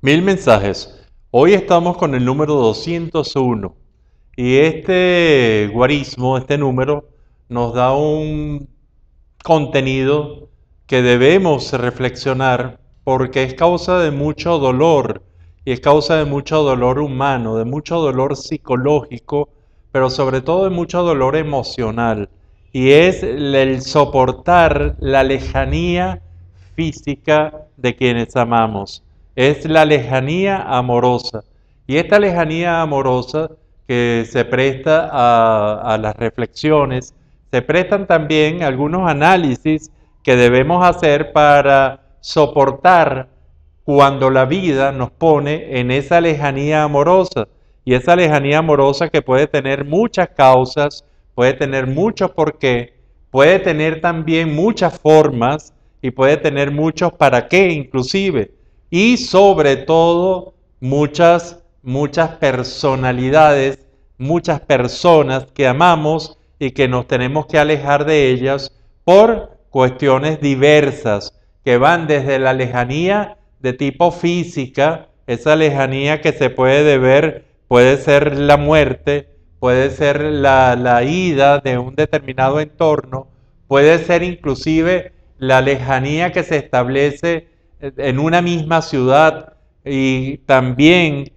Mil mensajes. Hoy estamos con el número 201 y este guarismo, este número, nos da un contenido que debemos reflexionar porque es causa de mucho dolor y es causa de mucho dolor humano, de mucho dolor psicológico, pero sobre todo de mucho dolor emocional. Y es el soportar la lejanía física de quienes amamos. Es la lejanía amorosa. Y esta lejanía amorosa que se presta a las reflexiones, se prestan también algunos análisis que debemos hacer para soportar cuando la vida nos pone en esa lejanía amorosa. Y esa lejanía amorosa que puede tener muchas causas, puede tener muchos porqué, puede tener también muchas formas y puede tener muchos para qué inclusive. Y sobre todo muchas personalidades, muchas personas que amamos y que nos tenemos que alejar de ellas por cuestiones diversas que van desde la lejanía de tipo física, esa lejanía que se puede deber, puede ser la muerte, puede ser la ida de un determinado entorno, puede ser inclusive la lejanía que se establece en una misma ciudad y también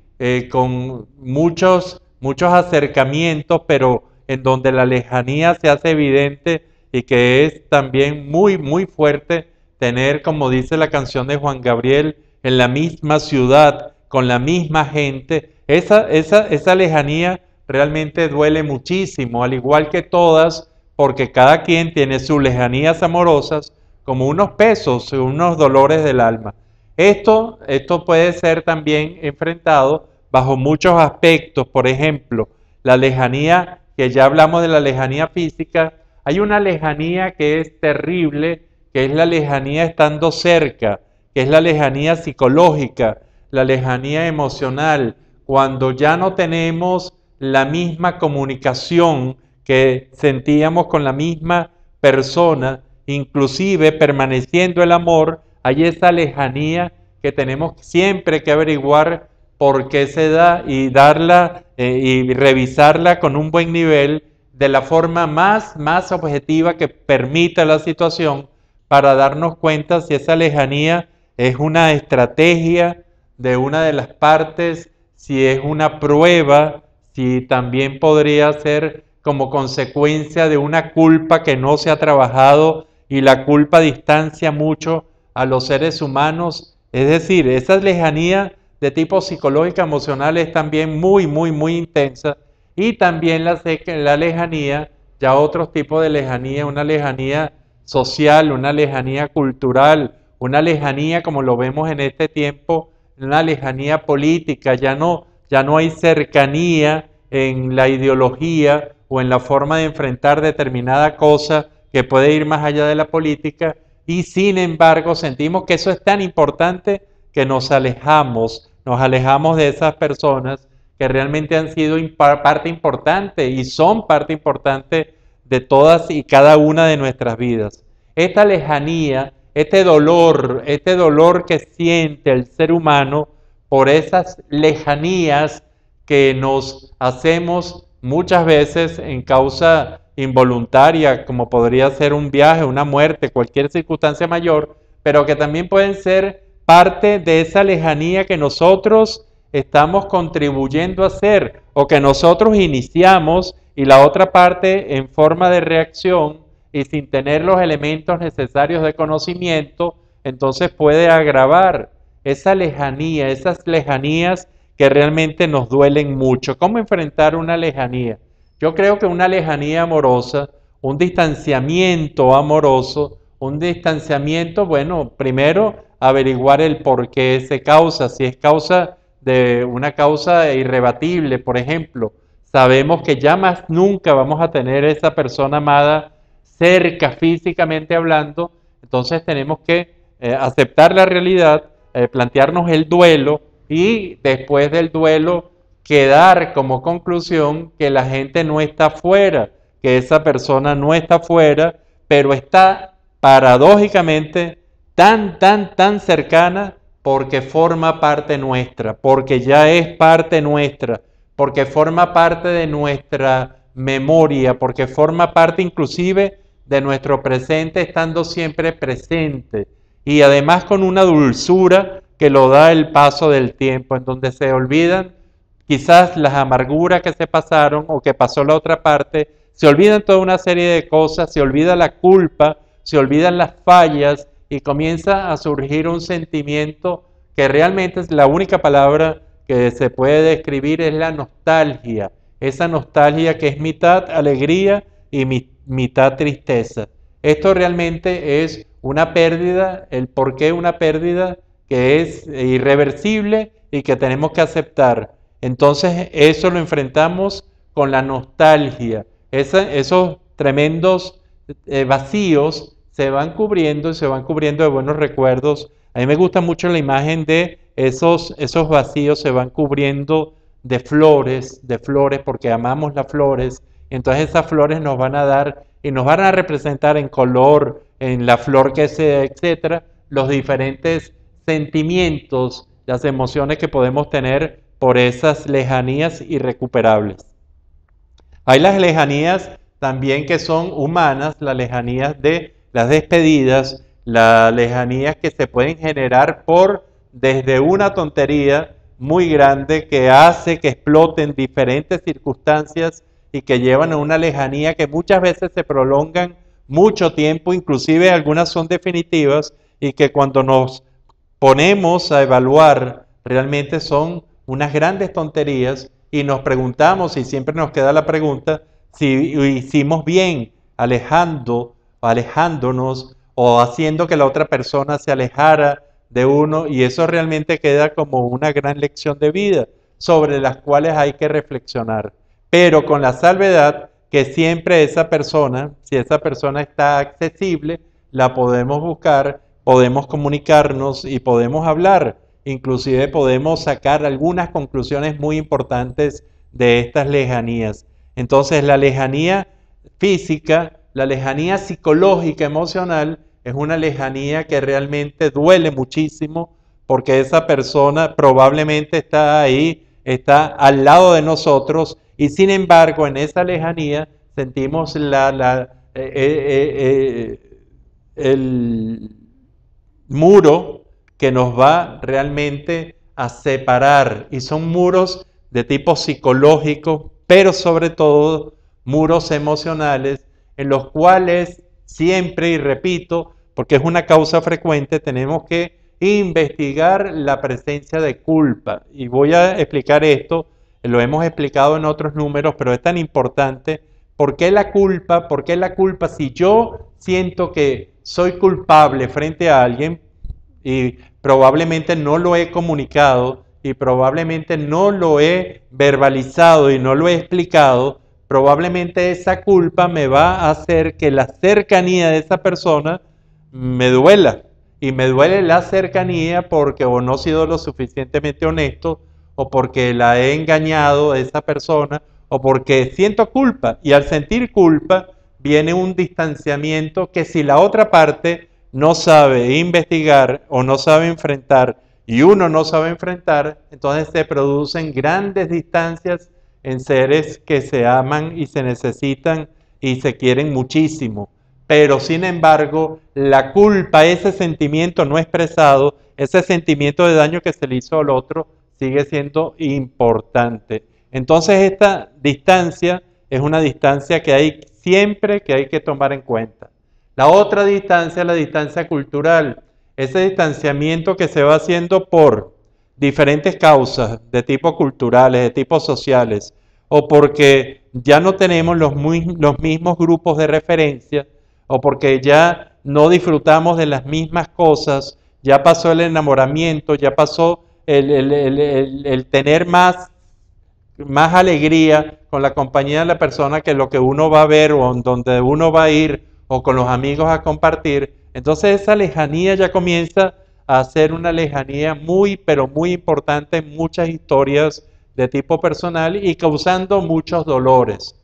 con muchos acercamientos, pero en donde la lejanía se hace evidente y que es también muy fuerte tener, como dice la canción de Juan Gabriel, en la misma ciudad, con la misma gente. Esa lejanía realmente duele muchísimo, al igual que todas, porque cada quien tiene sus lejanías amorosas como unos pesos, unos dolores del alma. Esto puede ser también enfrentado bajo muchos aspectos, por ejemplo, la lejanía, que ya hablamos de la lejanía física, hay una lejanía que es terrible, que es la lejanía estando cerca, que es la lejanía psicológica, la lejanía emocional, cuando ya no tenemos la misma comunicación que sentíamos con la misma persona, inclusive permaneciendo el amor, hay esa lejanía que tenemos siempre que averiguar por qué se da y darla y revisarla con un buen nivel de la forma más objetiva que permita la situación para darnos cuenta si esa lejanía es una estrategia de una de las partes, si es una prueba, si también podría ser como consecuencia de una culpa que no se ha trabajado y la culpa distancia mucho a los seres humanos. Es decir, esa lejanía de tipo psicológica emocional es también muy intensa y también la lejanía, ya otros tipos de lejanía, una lejanía social, una lejanía cultural, una lejanía como lo vemos en este tiempo, una lejanía política, ya no hay cercanía en la ideología o en la forma de enfrentar determinada cosa que puede ir más allá de la política y sin embargo sentimos que eso es tan importante que nos alejamos de esas personas que realmente han sido parte importante y son parte importante de todas y cada una de nuestras vidas. Esta lejanía, este dolor que siente el ser humano por esas lejanías que nos hacemos muchas veces en causa involuntaria, como podría ser un viaje, una muerte, cualquier circunstancia mayor, pero que también pueden ser parte de esa lejanía que nosotros estamos contribuyendo a hacer o que nosotros iniciamos y la otra parte en forma de reacción y sin tener los elementos necesarios de conocimiento, entonces puede agravar esa lejanía, esas lejanías que realmente nos duelen mucho. ¿Cómo enfrentar una lejanía? Yo creo que una lejanía amorosa, un distanciamiento amoroso, un distanciamiento, bueno, primero averiguar el por qué se causa, si es causa de una causa irrebatible, por ejemplo, sabemos que ya más nunca vamos a tener esa persona amada cerca físicamente hablando, entonces tenemos que aceptar la realidad, plantearnos el duelo y después del duelo quedar como conclusión que la gente no está fuera, que esa persona no está fuera, pero está paradójicamente tan cercana porque forma parte nuestra, porque ya es parte nuestra, porque forma parte de nuestra memoria, porque forma parte inclusive de nuestro presente, estando siempre presente, y además con una dulzura que lo da el paso del tiempo, en donde se olvidan quizás las amarguras que se pasaron o que pasó la otra parte, se olvidan toda una serie de cosas, se olvida la culpa, se olvidan las fallas y comienza a surgir un sentimiento que realmente es la única palabra que se puede describir, es la nostalgia. Esa nostalgia que es mitad alegría y mitad tristeza. Esto realmente es una pérdida, el por qué una pérdida que es irreversible y que tenemos que aceptar. Entonces eso lo enfrentamos con la nostalgia. Esos tremendos vacíos se van cubriendo y se van cubriendo de buenos recuerdos. A mí me gusta mucho la imagen de esos vacíos se van cubriendo de flores, porque amamos las flores. Entonces esas flores nos van a dar y nos van a representar en color, en la flor que sea, etcétera, los diferentes sentimientos, las emociones que podemos tener por esas lejanías irrecuperables. Hay las lejanías también que son humanas, las lejanías de las despedidas, las lejanías que se pueden generar desde una tontería muy grande que hace que exploten diferentes circunstancias y que llevan a una lejanía que muchas veces se prolongan mucho tiempo, inclusive algunas son definitivas y que cuando nos ponemos a evaluar realmente son unas grandes tonterías y nos preguntamos, y siempre nos queda la pregunta, si hicimos bien alejándonos o haciendo que la otra persona se alejara de uno, y eso realmente queda como una gran lección de vida sobre las cuales hay que reflexionar, pero con la salvedad que siempre esa persona, si esa persona está accesible, la podemos buscar, podemos comunicarnos y podemos hablar. Inclusive podemos sacar algunas conclusiones muy importantes de estas lejanías. Entonces la lejanía física, la lejanía psicológica, emocional, es una lejanía que realmente duele muchísimo porque esa persona probablemente está ahí, está al lado de nosotros y sin embargo en esa lejanía sentimos el muro que nos va realmente a separar y son muros de tipo psicológico, pero sobre todo muros emocionales en los cuales siempre, y repito, porque es una causa frecuente, tenemos que investigar la presencia de culpa. Y voy a explicar esto, lo hemos explicado en otros números, pero es tan importante. ¿Por qué la culpa? ¿Por qué la culpa? Si yo siento que soy culpable frente a alguien y probablemente no lo he comunicado y probablemente no lo he verbalizado y no lo he explicado, probablemente esa culpa me va a hacer que la cercanía de esa persona me duela. Y me duele la cercanía porque o no he sido lo suficientemente honesto, o porque la he engañado a esa persona, o porque siento culpa. Y al sentir culpa viene un distanciamiento que si la otra parte no sabe investigar o no sabe enfrentar, y uno no sabe enfrentar, entonces se producen grandes distancias en seres que se aman y se necesitan y se quieren muchísimo. Pero sin embargo, la culpa, ese sentimiento no expresado, ese sentimiento de daño que se le hizo al otro, sigue siendo importante. Entonces esta distancia es una distancia que hay siempre que hay que tomar en cuenta. La otra distancia es la distancia cultural, ese distanciamiento que se va haciendo por diferentes causas de tipo culturales, de tipo sociales, o porque ya no tenemos los mismos grupos de referencia, o porque ya no disfrutamos de las mismas cosas, ya pasó el enamoramiento, ya pasó el tener más alegría con la compañía de la persona que lo que uno va a ver o donde uno va a ir o con los amigos a compartir. Entonces esa lejanía ya comienza a ser una lejanía muy, pero muy importante en muchas historias de tipo personal y causando muchos dolores.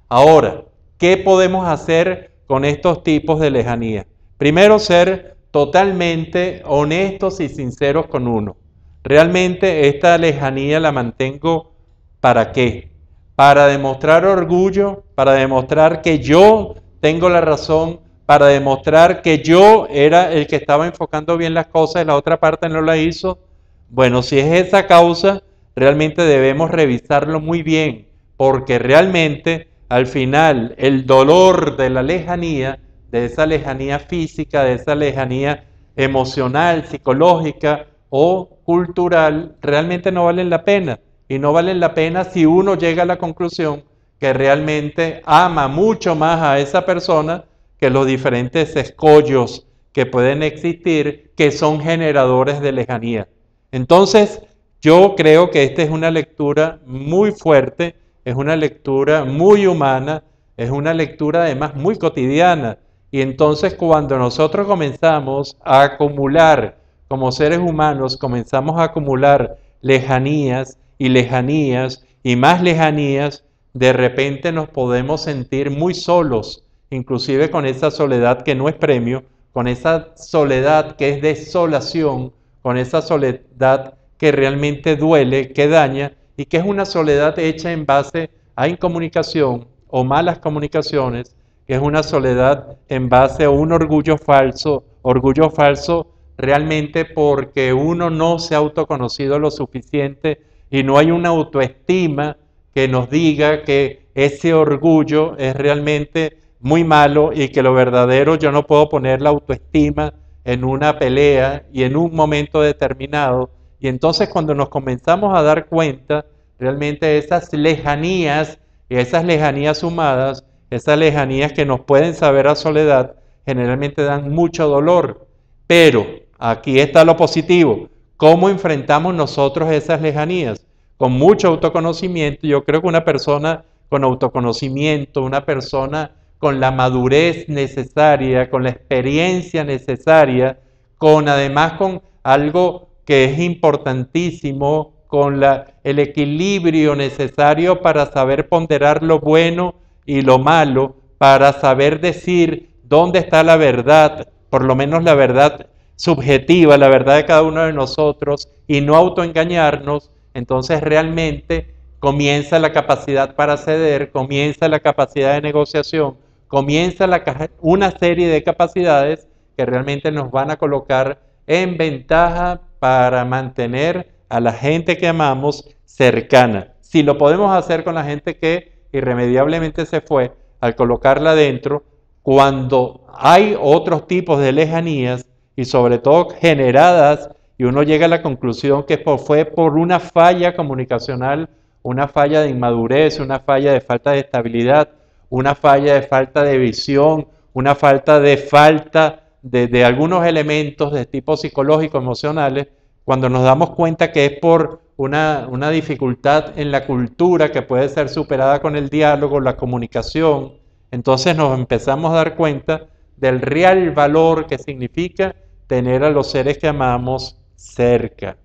Ahora, ¿qué podemos hacer con estos tipos de lejanía? Primero, ser totalmente honestos y sinceros con uno. Realmente esta lejanía la mantengo ¿para qué? Para demostrar orgullo, para demostrar que yo tengo la razón, para demostrar que yo era el que estaba enfocando bien las cosas y la otra parte no la hizo. Bueno, si es esa causa, realmente debemos revisarlo muy bien, porque realmente al final el dolor de la lejanía, de esa lejanía física, de esa lejanía emocional, psicológica o cultural, realmente no valen la pena. Y no valen la pena si uno llega a la conclusión que realmente ama mucho más a esa persona que los diferentes escollos que pueden existir, que son generadores de lejanía. Entonces, yo creo que esta es una lectura muy fuerte, es una lectura muy humana, es una lectura además muy cotidiana. Y entonces cuando nosotros comenzamos a acumular, como seres humanos, comenzamos a acumular lejanías y lejanías y más lejanías, de repente nos podemos sentir muy solos, inclusive con esa soledad que no es premio, con esa soledad que es desolación, con esa soledad que realmente duele, que daña y que es una soledad hecha en base a incomunicación o malas comunicaciones, que es una soledad en base a un orgullo falso realmente porque uno no se ha autoconocido lo suficiente y no hay una autoestima que nos diga que ese orgullo es realmente muy malo y que lo verdadero yo no puedo poner la autoestima en una pelea y en un momento determinado. Y entonces cuando nos comenzamos a dar cuenta, realmente esas lejanías y esas lejanías sumadas, esas lejanías que nos pueden saber a soledad, generalmente dan mucho dolor. Pero aquí está lo positivo. ¿Cómo enfrentamos nosotros esas lejanías? Con mucho autoconocimiento. Yo creo que una persona con autoconocimiento, una persona con la madurez necesaria, con la experiencia necesaria, además con algo que es importantísimo, con el equilibrio necesario para saber ponderar lo bueno y lo malo, para saber decir dónde está la verdad, por lo menos la verdad subjetiva, la verdad de cada uno de nosotros, y no autoengañarnos. Entonces realmente comienza la capacidad para ceder, comienza la capacidad de negociación, comienza una serie de capacidades que realmente nos van a colocar en ventaja para mantener a la gente que amamos cercana. Si lo podemos hacer con la gente que irremediablemente se fue, al colocarla adentro, cuando hay otros tipos de lejanías y sobre todo generadas, y uno llega a la conclusión que fue por una falla comunicacional, una falla de inmadurez, una falla de falta de estabilidad, una falla de falta de visión, una falta de algunos elementos de tipo psicológico, emocionales, cuando nos damos cuenta que es por una dificultad en la cultura que puede ser superada con el diálogo, la comunicación, entonces nos empezamos a dar cuenta del real valor que significa tener a los seres que amamos cerca,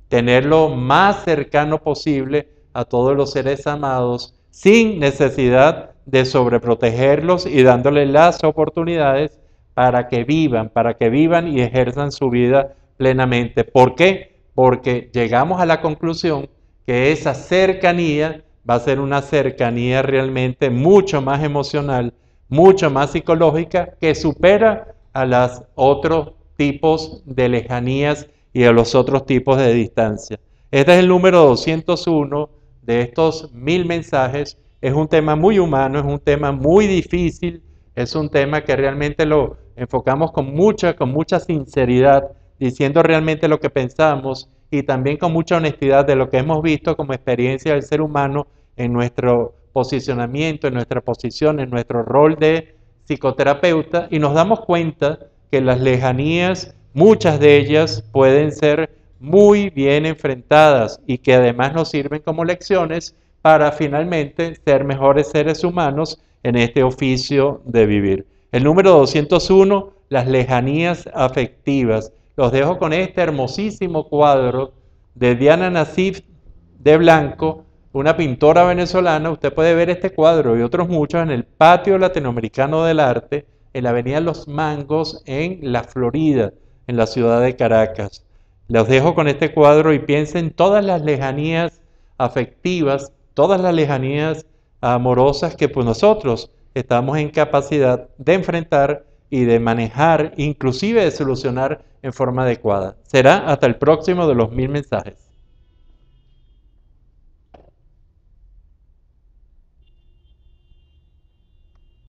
tenerlo más cercano posible a todos los seres amados, sin necesidad de sobreprotegerlos y dándoles las oportunidades para que vivan y ejerzan su vida plenamente. ¿Por qué? Porque llegamos a la conclusión que esa cercanía va a ser una cercanía realmente mucho más emocional, mucho más psicológica, que supera a los otros tipos de lejanías y a los otros tipos de distancia. Este es el número 201 de estos 1000 mensajes. Es un tema muy humano, es un tema muy difícil, es un tema que realmente lo enfocamos con mucha sinceridad, diciendo realmente lo que pensamos y también con mucha honestidad de lo que hemos visto como experiencia del ser humano en nuestro posicionamiento, en nuestra posición, en nuestro rol de psicoterapeuta, y nos damos cuenta que las lejanías, muchas de ellas pueden ser muy bien enfrentadas y que además nos sirven como lecciones para finalmente ser mejores seres humanos en este oficio de vivir. El número 201, las lejanías afectivas. Los dejo con este hermosísimo cuadro de Diana Nassif de Blanco, una pintora venezolana. Usted puede ver este cuadro y otros muchos en el Patio Latinoamericano del Arte en la avenida Los Mangos, en La Florida, en la ciudad de Caracas. Los dejo con este cuadro y piensen todas las lejanías afectivas, todas las lejanías amorosas que pues nosotros estamos en capacidad de enfrentar y de manejar, inclusive de solucionar en forma adecuada. Será hasta el próximo de los 1000 mensajes.